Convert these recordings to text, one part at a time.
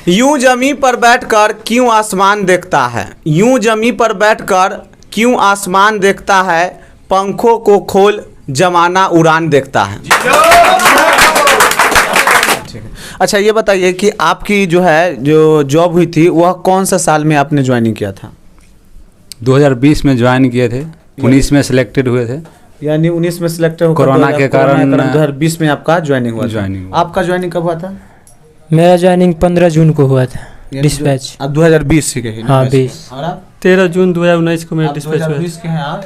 यूं जमी पर बैठकर क्यों आसमान देखता है, यूं जमी पर बैठकर क्यों आसमान देखता है, पंखों को खोल जमाना उड़ान देखता है। अच्छा ये बताइए कि आपकी जो जॉब हुई थी वह कौन सा साल में आपने ज्वाइनिंग किया था? 2020 में ज्वाइन किए थे, 19 में सिलेक्टेड हुए थे। यानी 19 में सिलेक्ट हो, कोरोना के कारण 2020 में आपका ज्वाइनिंग हुआ। आपका ज्वाइनिंग कब हुआ था? मेरा ज्वाइनिंग 15 जून को हुआ था डिस्पैच। अब 2020 के हैं? हाँ 20। और आप? 13 जून 2019 को मेरा डिस्पैच हुआ। 2020 के हैं आप?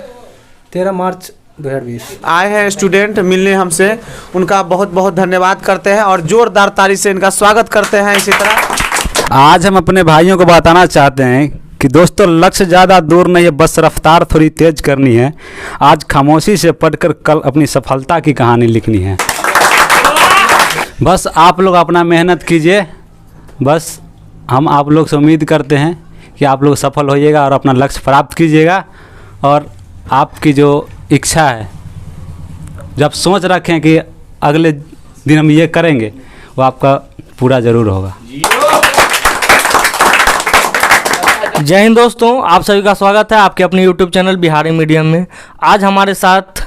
13 मार्च 2020 आए हैं स्टूडेंट मिलने हमसे, उनका बहुत बहुत धन्यवाद करते हैं और जोरदार ताली से इनका स्वागत करते हैं। इसी तरह आज हम अपने भाइयों को बताना चाहते हैं कि दोस्तों लक्ष्य ज़्यादा दूर नहीं है, बस रफ्तार थोड़ी तेज करनी है। आज खामोशी से पढ़कर कल अपनी सफलता की कहानी लिखनी है। बस आप लोग अपना मेहनत कीजिए, बस हम आप लोग से उम्मीद करते हैं कि आप लोग सफल होइएगा और अपना लक्ष्य प्राप्त कीजिएगा। और आपकी जो इच्छा है, जब सोच रखें कि अगले दिन हम ये करेंगे, वो आपका पूरा ज़रूर होगा। जय हिंद दोस्तों, आप सभी का स्वागत है आपके अपने YouTube चैनल बिहारी मीडियम में। आज हमारे साथ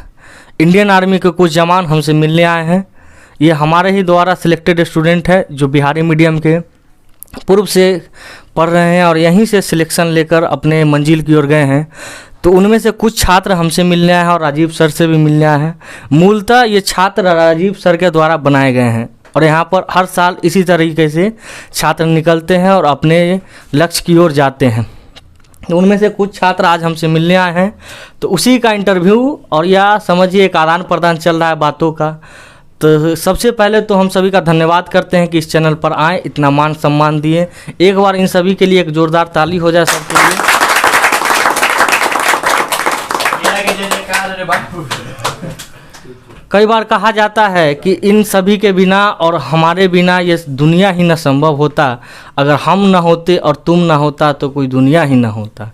इंडियन आर्मी के कुछ जवान हमसे मिलने आए हैं। ये हमारे ही द्वारा सिलेक्टेड स्टूडेंट है जो बिहारी मीडियम के पूर्व से पढ़ रहे हैं और यहीं से सिलेक्शन लेकर अपने मंजिल की ओर गए हैं। तो उनमें से कुछ छात्र हमसे मिलने आए हैं और राजीव सर से भी मिलने आए हैं। मूलतः ये छात्र राजीव सर के द्वारा बनाए गए हैं और यहाँ पर हर साल इसी तरीके से छात्र निकलते हैं और अपने लक्ष्य की ओर जाते हैं। तो उनमें से कुछ छात्र आज हमसे मिलने आए हैं, तो उसी का इंटरव्यू और या समझिए एक आदान प्रदान चल रहा है बातों का। तो सबसे पहले तो हम सभी का धन्यवाद करते हैं कि इस चैनल पर आए, इतना मान सम्मान दिए। एक बार इन सभी के लिए एक जोरदार ताली हो जाए सबके लिए। कई बार कहा जाता है कि इन सभी के बिना और हमारे बिना ये दुनिया ही न संभव होता। अगर हम न होते और तुम न होता तो कोई दुनिया ही न होता।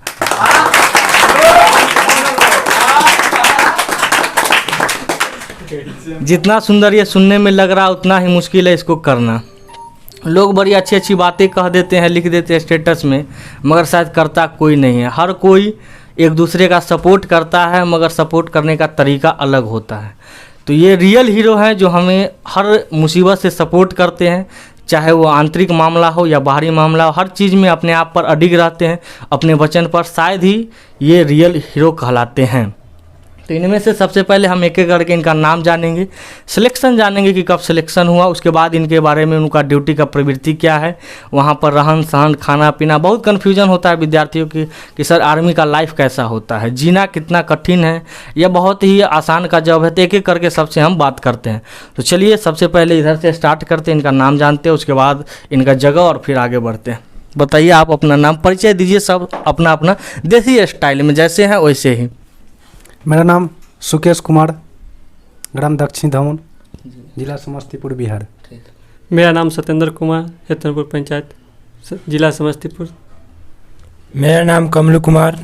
जितना सुंदर ये सुनने में लग रहा उतना ही मुश्किल है इसको करना। लोग बड़ी अच्छी अच्छी बातें कह देते हैं, लिख देते हैं स्टेटस में, मगर शायद करता कोई नहीं है। हर कोई एक दूसरे का सपोर्ट करता है, मगर सपोर्ट करने का तरीका अलग होता है। तो ये रियल हीरो हैं जो हमें हर मुसीबत से सपोर्ट करते हैं, चाहे वो आंतरिक मामला हो या बाहरी मामला हो। हर चीज़ में अपने आप पर अडिग रहते हैं, अपने वचन पर। शायद ही ये रियल हीरो कहलाते हैं। तो इनमें से सबसे पहले हम एक एक करके इनका नाम जानेंगे, सिलेक्शन जानेंगे कि कब सिलेक्शन हुआ, उसके बाद इनके बारे में उनका ड्यूटी का प्रवृत्ति क्या है, वहाँ पर रहन सहन खाना पीना। बहुत कन्फ्यूजन होता है विद्यार्थियों की कि सर आर्मी का लाइफ कैसा होता है, जीना कितना कठिन है या बहुत ही आसान का जॉब है। तो एक एक करके सबसे हम बात करते हैं। तो चलिए सबसे पहले इधर से स्टार्ट करते हैं, इनका नाम जानते हैं, उसके बाद इनका जगह और फिर आगे बढ़ते हैं। बताइए आप अपना नाम परिचय दीजिए, सब अपना अपना देसी स्टाइल में जैसे हैं वैसे ही। मेरा नाम सुकेश कुमार, ग्राम दक्षिण धमन, जिला समस्तीपुर, बिहार। मेरा नाम सत्येंद्र कुमार, हेतनपुर पंचायत, जिला समस्तीपुर। मेरा नाम कमलू कुमार,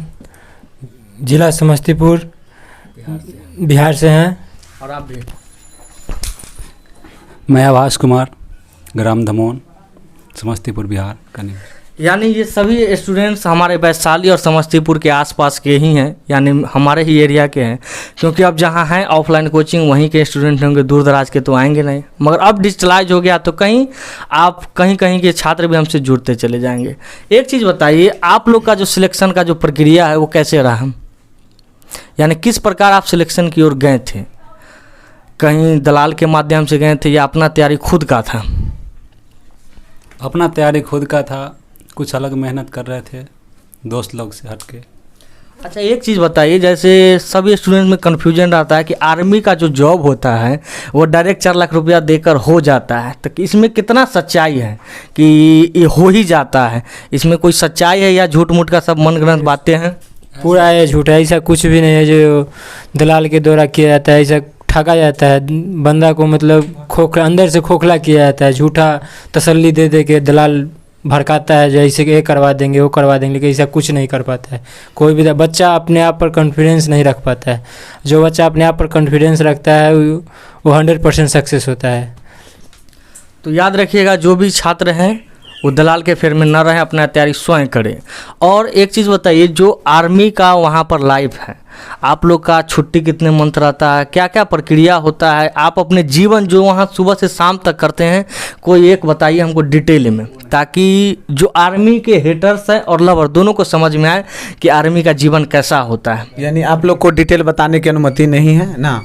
जिला समस्तीपुर, बिहार से हैं। और आप भी? मैं आभास कुमार, ग्राम धमोन, समस्तीपुर, बिहार का निवासी। यानी ये सभी स्टूडेंट्स हमारे वैशाली और समस्तीपुर के आसपास के ही हैं, यानी हमारे ही एरिया के हैं। क्योंकि अब जहाँ हैं ऑफलाइन कोचिंग वहीं के स्टूडेंट होंगे, दूर दराज के तो आएंगे नहीं। मगर अब डिजिटलाइज हो गया तो कहीं कहीं के छात्र भी हमसे जुड़ते चले जाएंगे। एक चीज़ बताइए, आप लोग का जो सिलेक्शन का जो प्रक्रिया है वो कैसे रहा, यानी किस प्रकार आप सिलेक्शन की ओर गए थे? कहीं दलाल के माध्यम से गए थे या अपना तैयारी खुद का था? अपना तैयारी खुद का था, कुछ अलग मेहनत कर रहे थे दोस्त लोग से हट के। अच्छा एक चीज़ बताइए, जैसे सभी स्टूडेंट में कन्फ्यूजन रहता है कि आर्मी का जो जॉब होता है वो डायरेक्ट 4 लाख रुपया देकर हो जाता है, तो इसमें कितना सच्चाई है कि ये हो ही जाता है? इसमें कोई सच्चाई है या झूठ मूठ का सब मनगढ़ंत बातें हैं? पूरा है झूठ है, ऐसा कुछ भी नहीं है जो दलाल के द्वारा किया जाता है। ऐसा ठगा जाता है बंदा को, मतलब खोखला अंदर से खोखला किया जाता है। झूठा तसल्ली दे दे के दलाल भड़काता है, जैसे कि ये करवा देंगे वो करवा देंगे, लेकिन ऐसा कुछ नहीं कर पाता है कोई भी। बच्चा अपने आप पर कॉन्फिडेंस नहीं रख पाता है। जो बच्चा अपने आप पर कॉन्फिडेंस रखता है वो 100% सक्सेस होता है। तो याद रखिएगा, जो भी छात्र हैं वो दलाल के फेर में न रहें, अपना तैयारी स्वयं करें। और एक चीज़ बताइए, जो आर्मी का वहाँ पर लाइफ है, आप लोग का छुट्टी कितने मंथ रहता है, क्या क्या प्रक्रिया होता है, आप अपने जीवन जो वहाँ सुबह से शाम तक करते हैं, कोई एक बताइए हमको डिटेल में, ताकि जो आर्मी के हेटर्स हैं और लवर दोनों को समझ में आए कि आर्मी का जीवन कैसा होता है। यानी आप लोग को डिटेल बताने की अनुमति नहीं है ना।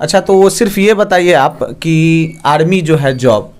अच्छा, तो वो सिर्फ ये बताइए आप कि आर्मी जो है जॉब,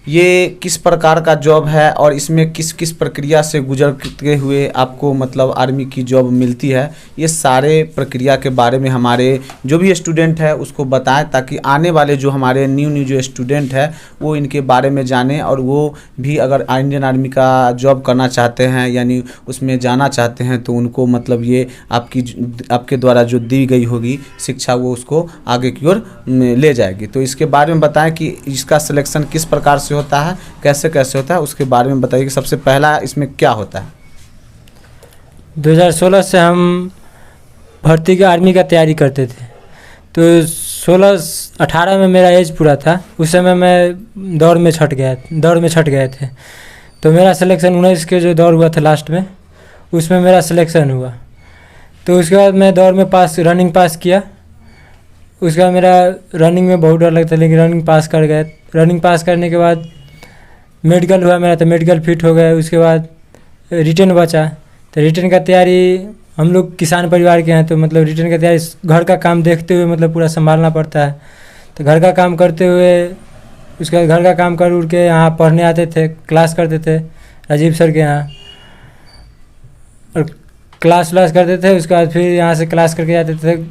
ये किस प्रकार का जॉब है और इसमें किस किस प्रक्रिया से गुजरते हुए आपको मतलब आर्मी की जॉब मिलती है, ये सारे प्रक्रिया के बारे में हमारे जो भी स्टूडेंट है उसको बताएं, ताकि आने वाले जो हमारे न्यू जो स्टूडेंट है वो इनके बारे में जाने और वो भी अगर इंडियन आर्मी का जॉब करना चाहते हैं यानी उसमें जाना चाहते हैं तो उनको मतलब ये आपके द्वारा जो दी गई होगी शिक्षा वो उसको आगे की ओर ले जाएगी। तो इसके बारे में बताएं कि इसका सिलेक्शन किस प्रकार से होता है, कैसे कैसे होता है, उसके बारे में बताइए कि सबसे पहला इसमें क्या होता है। 2016 से हम भर्ती का आर्मी का तैयारी करते थे, तो 18 में मेरा एज पूरा था। उस समय मैं दौड़ में छट गए थे, तो मेरा सिलेक्शन 19 के जो दौड़ हुआ था लास्ट में, उसमें मेरा सिलेक्शन हुआ। तो उसके बाद मैं दौड़ में रनिंग पास किया। उसके बाद मेरा रनिंग में बहुत डर लगता, लेकिन रनिंग पास कर गए। रनिंग पास करने के बाद मेडिकल हुआ मेरा, तो मेडिकल फिट हो गया। उसके बाद रिटर्न बचा, तो रिटर्न का तैयारी, हम लोग किसान परिवार के हैं, तो मतलब रिटर्न का तैयारी घर का काम देखते हुए मतलब पूरा संभालना पड़ता है। तो घर का काम करते हुए उसके बाद घर का काम कर उड़ के यहाँ पढ़ने आते थे, क्लास करते थे राजीव सर के यहाँ, और क्लास करते थे। उसके बाद फिर यहाँ से क्लास करके जाते थे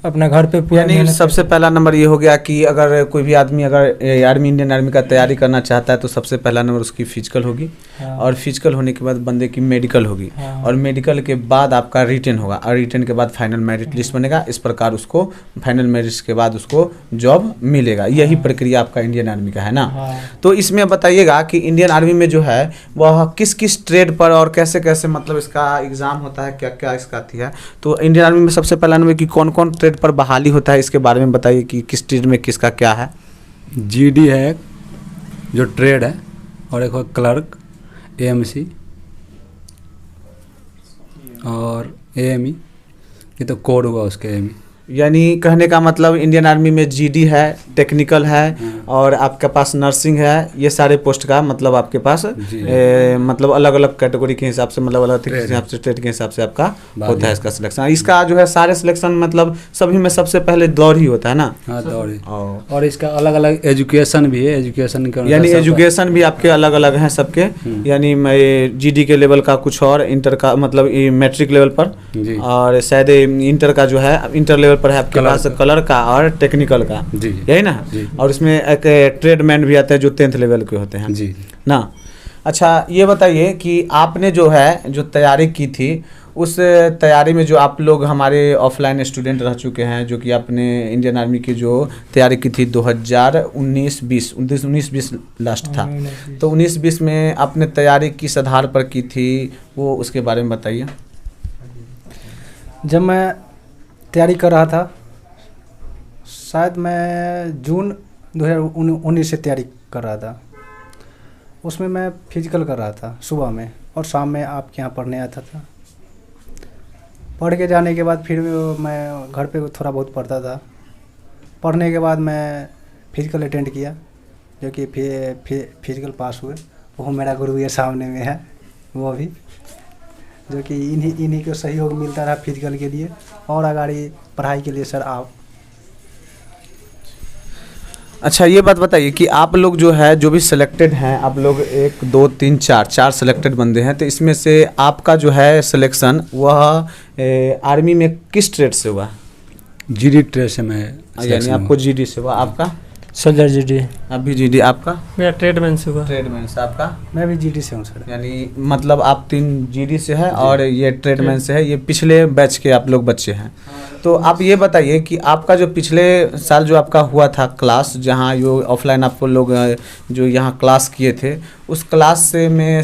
अपना घर पे पूरा। यानी सबसे पहला नंबर ये हो गया कि अगर कोई भी आदमी अगर आर्मी इंडियन आर्मी का तैयारी करना चाहता है तो सबसे पहला नंबर उसकी फिजिकल होगी। हाँ। और फिजिकल होने के बाद बंदे की मेडिकल होगी। हाँ। और मेडिकल के बाद आपका रिटर्न होगा और रिटर्न के बाद फाइनल मेरिट लिस्ट बनेगा। इस प्रकार उसको फाइनल मेरिट के बाद उसको जॉब मिलेगा। यही प्रक्रिया आपका इंडियन आर्मी का है ना। हाँ। तो इसमें बताइएगा कि इंडियन आर्मी में जो है वह किस किस ट्रेड पर और कैसे कैसे मतलब इसका एग्ज़ाम होता है, क्या क्या इसका आती है। तो इंडियन आर्मी में सबसे पहला नंबर कि कौन कौन ट्रेड पर बहाली होता है, इसके बारे में बताइए कि किस ट्रेड में किसका क्या है। जीडी है एक, जो ट्रेड है, और एक हो क्लर्क, एएमसी और एएमई, ये तो कोड हुआ उसके एएमई। यानी कहने का मतलब इंडियन आर्मी में जीडी है, टेक्निकल है और आपके पास नर्सिंग है। ये सारे पोस्ट का मतलब आपके पास मतलब अलग अलग कैटेगरी के हिसाब से मतलब अलग हिसाब से ट्रेड के हिसाब से आपका होता है इसका सिलेक्शन। इसका जो है सारे सिलेक्शन मतलब सभी में सबसे पहले दौड़ ही होता है ना। हाँ, दौड़ ही। और इसका अलग अलग एजुकेशन भी है, एजुकेशन का यानी एजुकेशन भी आपके अलग अलग हैं सबके। यानी जीडी के लेवल का कुछ और, इंटर का मतलब मैट्रिक लेवल पर, और शायद इंटर का जो है इंटर लेवल पर है आपके पास कलर का और टेक्निकल का, यही ना। और इसमें एक ट्रेडमैन भी आते हैं जो 10th लेवल के होते हैं जी ना। अच्छा, ये बताइए कि आपने जो है जो तैयारी की थी उस तैयारी में जो आप लोग हमारे ऑफलाइन स्टूडेंट रह चुके हैं, जो कि आपने इंडियन आर्मी की जो तैयारी की थी 2019-20 लास्ट था, तो 19-20 में आपने तैयारी किस आधार पर की थी वो उसके बारे में बताइए। जब मैं तैयारी कर रहा था, शायद मैं जून 2019 से तैयारी कर रहा था। उसमें मैं फिजिकल कर रहा था सुबह में, और शाम में आपके यहाँ पढ़ने आता था। पढ़ के जाने के बाद फिर मैं घर पे थोड़ा बहुत पढ़ता था। पढ़ने के बाद मैं फिजिकल अटेंड किया, जो कि फिजिकल पास हुए। वो मेरा गुरु ये सामने में है, वो भी जो कि इन्हीं को सहयोग मिलता रहा फिजिकल के लिए और आगे पढ़ाई के लिए। सर आप अच्छा, ये बात बताइए कि आप लोग जो है जो भी सिलेक्टेड हैं, आप लोग 1 2 3 4 सिलेक्टेड बंदे हैं, तो इसमें से आपका जो है सिलेक्शन वह आर्मी में किस ट्रेड से हुआ? जीडी ट्रेड से मैं, यानी आपको जीडी से हुआ। आपका सोल्जर जीडी। अभी जीडी। आपका? मेरा ट्रेडमैन से हुआ। ट्रेडमैन से। आपका? मैं भी जीडी से हूँ सर। यानी मतलब आप 3 जीडी से है और ये ट्रेडमैन से है। ये पिछले बैच के आप लोग बच्चे हैं। तो आप ये बताइए कि आपका जो पिछले साल जो आपका हुआ था क्लास, जहाँ जो ऑफलाइन आप लोग जो यहाँ क्लास किए थे, उस क्लास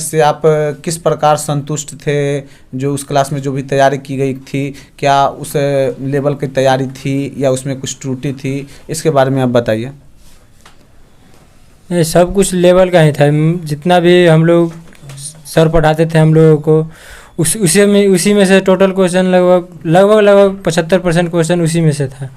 से आप किस प्रकार संतुष्ट थे? जो उस क्लास में जो भी तैयारी की गई थी, क्या उस लेवल की तैयारी थी या उसमें कुछ त्रुटि थी? इसके बारे में आप बताइए। ये सब कुछ लेवल का ही था। जितना भी हम लोग सर पढ़ाते थे हम लोगों को, उसी में से टोटल क्वेश्चन लगभग 75% क्वेश्चन उसी में से था।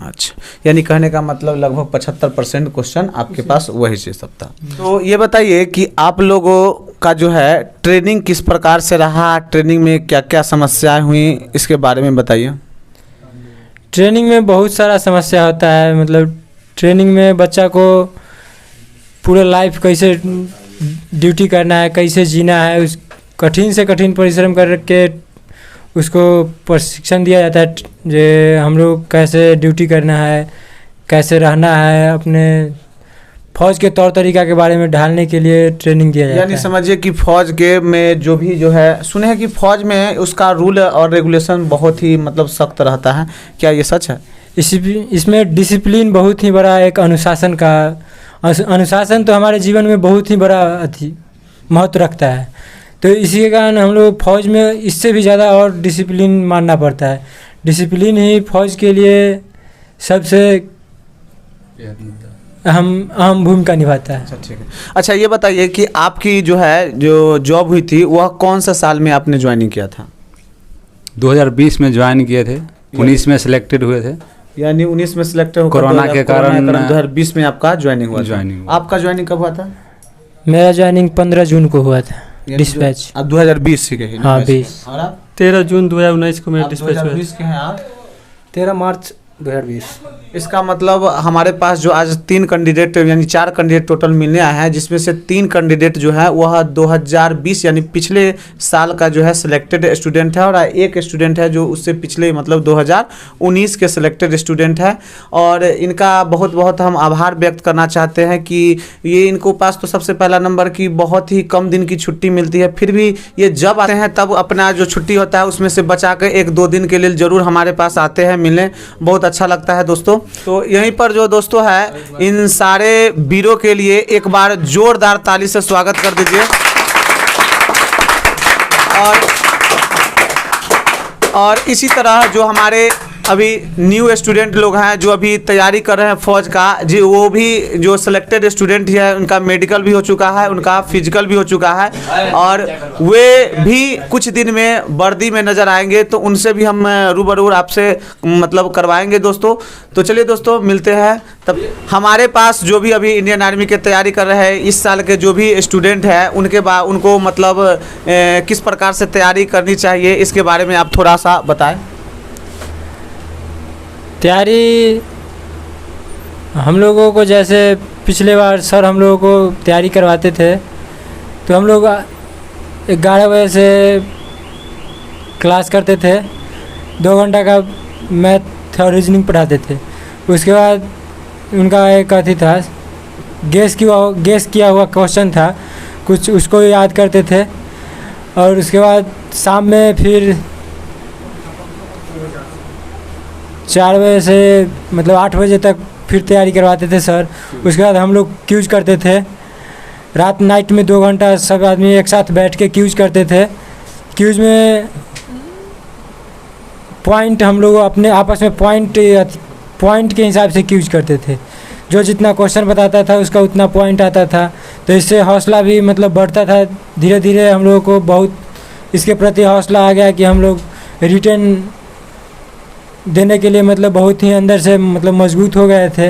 अच्छा, यानी कहने का मतलब लगभग 75% क्वेश्चन आपके पास वही से सब था। तो ये बताइए कि आप लोगों का जो है ट्रेनिंग किस प्रकार से रहा, ट्रेनिंग में क्या क्या समस्याएं हुई, इसके बारे में बताइए। ट्रेनिंग में बहुत सारा समस्या होता है, मतलब ट्रेनिंग में बच्चा को पूरा लाइफ कैसे ड्यूटी करना है, कैसे जीना है, उस कठिन से कठिन परिश्रम करके उसको प्रशिक्षण दिया जाता है। जो हम लोग कैसे ड्यूटी करना है, कैसे रहना है, अपने फौज के तौर तरीका के बारे में ढालने के लिए ट्रेनिंग दिया जाता है। यानी समझिए कि फौज के में जो भी जो है, सुने हैं कि फौज में उसका रूल और रेगुलेशन बहुत ही मतलब सख्त रहता है, क्या ये सच है? इसमें डिसिप्लिन बहुत ही बड़ा एक अनुशासन तो हमारे जीवन में बहुत ही बड़ा महत्व रखता है। तो इसी के कारण हम लोग फौज में इससे भी ज़्यादा और डिसिप्लिन मानना पड़ता है। डिसिप्लिन ही फौज के लिए सबसे अहम भूमिका निभाता है। अच्छा, ठीक है। अच्छा, ये बताइए कि आपकी जो है जो जॉब हुई थी वह कौन सा साल में आपने ज्वाइनिंग किया था? 2020 में ज्वाइन किए थे, 19 में सिलेक्टेड हुए थे। यानी 19 में सिलेक्ट हो, कोरोना के कारण 2020 में आपका ज्वाइनिंग हुआ। ज्वाइनिंग आपका ज्वाइनिंग कब हुआ था? मेरा ज्वाइनिंग 15 जून को हुआ था डिस्पैच। आप 2020 के हैं? हाँ, 20। और आप? 13 जून 2019 को मेरा डिस्पैच हुआ। 2020 के हैं आप? 13 मार्च 2020। इसका मतलब हमारे पास जो आज 3 कैंडिडेट यानी 4 कैंडिडेट टोटल मिलने आए हैं, जिसमें से 3 कैंडिडेट जो है वह 2020 यानी पिछले साल का जो है सिलेक्टेड स्टूडेंट है, और एक स्टूडेंट है जो उससे पिछले मतलब 2019 के सिलेक्टेड स्टूडेंट है। और इनका बहुत बहुत हम आभार व्यक्त करना चाहते हैं कि ये इनको पास तो सबसे पहला नंबर की बहुत ही कम दिन की छुट्टी मिलती है, फिर भी ये जब आते हैं तब अपना जो छुट्टी होता है उसमें से बचा कर 1-2 दिन के लिए ज़रूर हमारे पास आते हैं मिलने। बहुत अच्छा लगता है दोस्तों। तो यहीं पर जो दोस्तों है, इन सारे वीरों के लिए एक बार जोरदार ताली से स्वागत कर दीजिए। और इसी तरह जो हमारे अभी न्यू स्टूडेंट लोग हैं जो अभी तैयारी कर रहे हैं फौज का जी, वो भी जो सिलेक्टेड स्टूडेंट है उनका मेडिकल भी हो चुका है, उनका फिजिकल भी हो चुका है, और वे भी कुछ दिन में वर्दी में नज़र आएंगे, तो उनसे भी हम रूबरू आपसे मतलब करवाएंगे दोस्तों। तो चलिए दोस्तों, मिलते हैं तब। हमारे पास जो भी अभी इंडियन आर्मी की तैयारी कर रहे हैं इस साल के जो भी स्टूडेंट हैं उनको मतलब किस प्रकार से तैयारी करनी चाहिए, इसके बारे में आप थोड़ा सा बताएं। तैयारी हम लोगों को जैसे पिछले बार सर हम लोगों को तैयारी करवाते थे, तो हम लोग 11 बजे से क्लास करते थे, 2 घंटा का मैथ और रीजनिंग पढ़ाते थे। उसके बाद उनका एक अथी था, गेस किया हुआ क्वेश्चन था कुछ, उसको याद करते थे। और उसके बाद शाम में फिर 4 बजे से मतलब 8 बजे तक फिर तैयारी करवाते थे सर। उसके बाद हम लोग क्यूज करते थे, रात नाइट में 2 घंटा सब आदमी एक साथ बैठ के क्यूज करते थे। क्यूज में पॉइंट हम लोग अपने आपस में पॉइंट के हिसाब से क्यूज करते थे, जो जितना क्वेश्चन बताता था उसका उतना पॉइंट आता था। तो इससे हौसला भी मतलब बढ़ता था, धीरे धीरे हम लोगों को बहुत इसके प्रति हौसला आ गया कि हम लोग रिटर्न देने के लिए मतलब बहुत ही अंदर से मतलब मजबूत हो गए थे।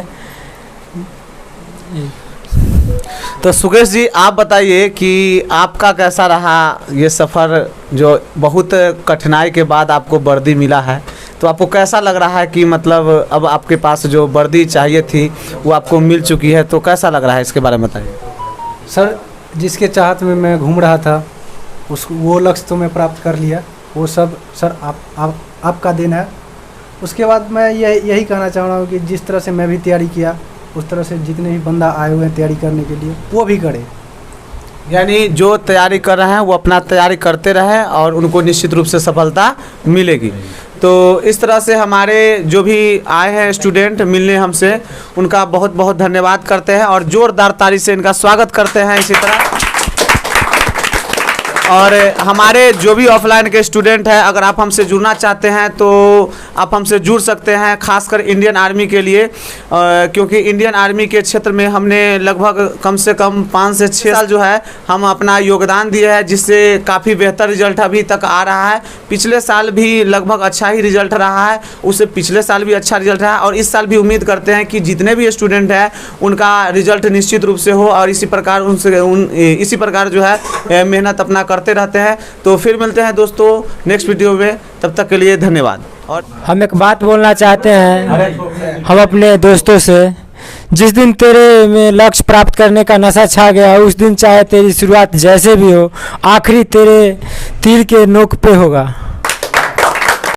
तो सुकेश जी, आप बताइए कि आपका कैसा रहा ये सफ़र, जो बहुत कठिनाई के बाद आपको वर्दी मिला है, तो आपको कैसा लग रहा है कि मतलब अब आपके पास जो वर्दी चाहिए थी वो आपको मिल चुकी है, तो कैसा लग रहा है, इसके बारे में बताइए। सर, जिसके चाहत में मैं घूम रहा था वो लक्ष्य तो मैं प्राप्त कर लिया, वो सब सर आपका दिन है। उसके बाद मैं यही कहना चाह रहा हूँ कि जिस तरह से मैं भी तैयारी किया, उस तरह से जितने भी बंदा आए हुए हैं तैयारी करने के लिए वो भी करे। यानी जो तैयारी कर रहे हैं वो अपना तैयारी करते रहें और उनको निश्चित रूप से सफलता मिलेगी। तो इस तरह से हमारे जो भी आए हैं स्टूडेंट मिलने हमसे, उनका बहुत बहुत धन्यवाद करते हैं और ज़ोरदार ताली से इनका स्वागत करते हैं। इसी तरह और हमारे जो भी ऑफलाइन के स्टूडेंट हैं, अगर आप हमसे जुड़ना चाहते हैं तो आप हमसे जुड़ सकते हैं, खासकर इंडियन आर्मी के लिए, क्योंकि इंडियन आर्मी के क्षेत्र में हमने लगभग कम से कम 5 से 6 साल जो है हम अपना योगदान दिए हैं, जिससे काफ़ी बेहतर रिजल्ट अभी तक आ रहा है। पिछले साल भी लगभग अच्छा ही रिजल्ट रहा है, उससे पिछले साल भी अच्छा रिजल्ट रहा, और इस साल भी उम्मीद करते हैं कि जितने भी स्टूडेंट हैं उनका रिजल्ट निश्चित रूप से हो, और इसी प्रकार जो है मेहनत अपना करते रहते हैं। तो फिर मिलते हैं दोस्तों नेक्स्ट वीडियो में, तब तक के लिए धन्यवाद। और हम एक बात बोलना चाहते हैं हम अपने दोस्तों से, जिस दिन तेरे में लक्ष्य प्राप्त करने का नशा छा गया उस दिन चाहे तेरी शुरुआत जैसे भी हो, आखिरी तेरे तीर के नोक पे होगा।